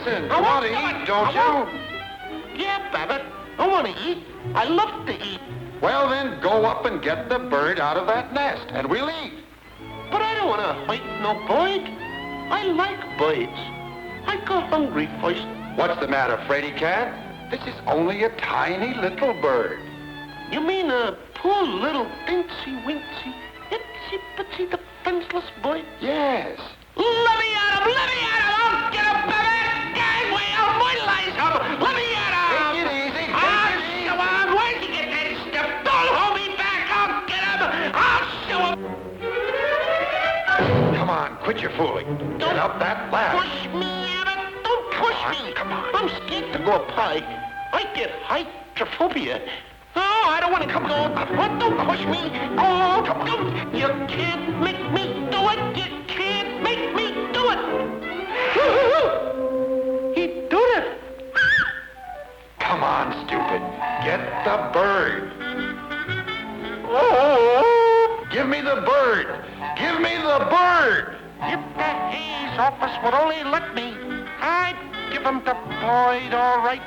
listen, you want to eat, don't you? Yeah, Babbitt, I want to eat. I love to eat. Well, then, go up and get the bird out of that nest, and we'll eat. But I don't want to fight no bird. I like birds. I got hungry first. What's the matter, Fraidy Cat? This is only a tiny little bird. You mean a poor little dincy-wincy, itsy-bitsy defenseless bird? Yes. Let me at him! Let me at him! I'll get him, Babbitt! Gang way, I'll mortalize him! Let me at him! Take it easy, take it easy. Come on, where'd you get that stuff? Don't hold me back! I'll get him! I'll show him! Come on, quit your fooling. Get up that ladder. Push me, Abbott! Don't push me! Come on. I'm scared to go up high. I get hydrophobia. Oh, I don't want to go. What? Don't push me. Oh, don't. You can't make me do it. You can't make me do it. He did it. Come on, stupid. Get the bird. Oh. Give me the bird. Give me the bird. If the Hayes office would only let me, I'd give him the Boyd, all right.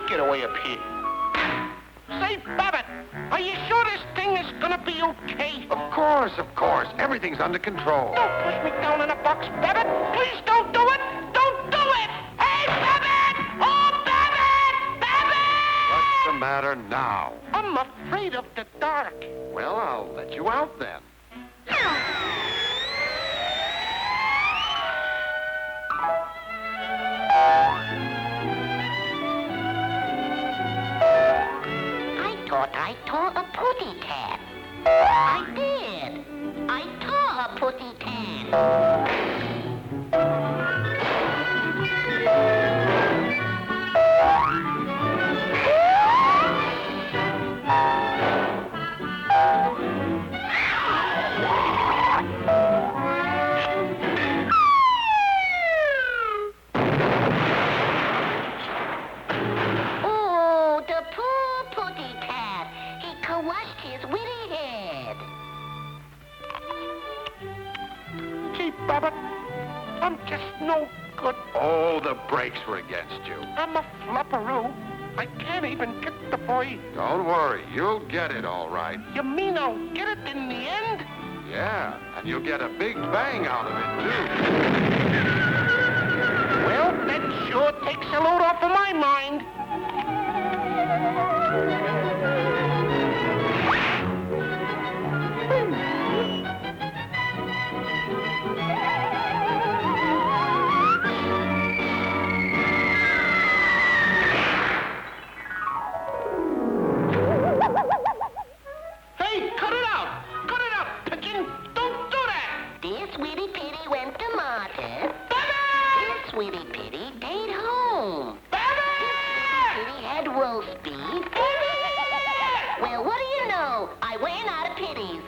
Get away up here. Say, Babbitt, are you sure this thing is gonna be okay? Of course, of course. Everything's under control. Don't push me down in a box, Babbitt. Please don't do it. Don't do it. Hey, Babbitt! Oh, Babbitt! Babbitt! What's the matter now? I'm afraid of the dark. Well, I'll let you out then. Thought I tore a putty cat. I did. I tore a putty cat. Oh, the poor putty cat. He crushed his witty head. Gee, Babbitt, I'm just no good. Oh, the brakes were against you. I'm a flopperoo. I can't even get the boy. Don't worry, you'll get it all right. You mean I'll get it in the end? Yeah, and you'll get a big bang out of it, too. Well, that sure takes a load off of my mind. Hey, cut it out! Cut it out, pigeon! Don't do that! This witty pitty went to market. Babbitt! This witty pitty stayed home. Babbitt! Pitty had roast beef. Well, what do you know? I ran out of pitties.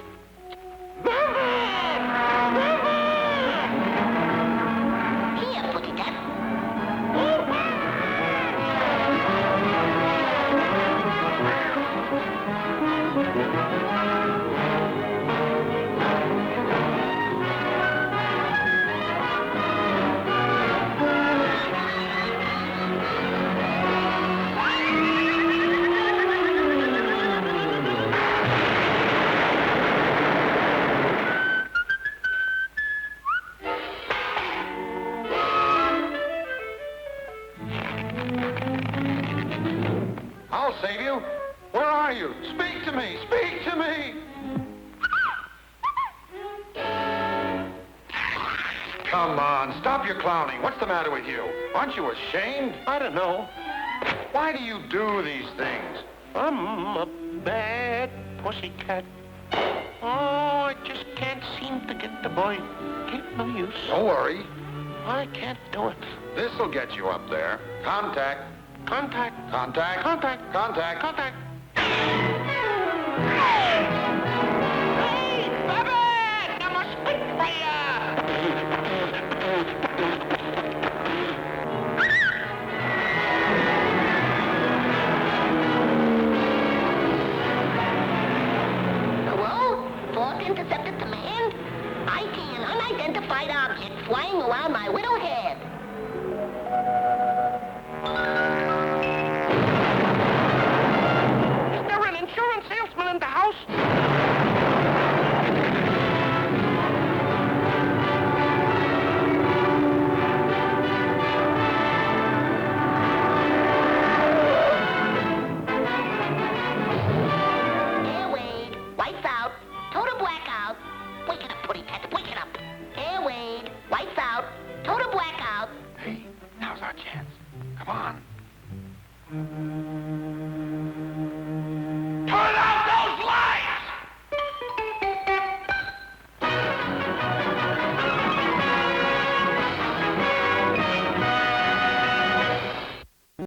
Here, putty cat. I'll save you. Where are you? Speak to me! Speak to me! Come on, stop your clowning. What's the matter with you? Aren't you ashamed? I don't know. Why do you do these things? I'm a bad pussycat. Oh, I just can't seem to get the boy. Get no use. Don't worry. I can't do it. This'll get you up there. Contact. Contact. Contact. Contact. Contact. Contact.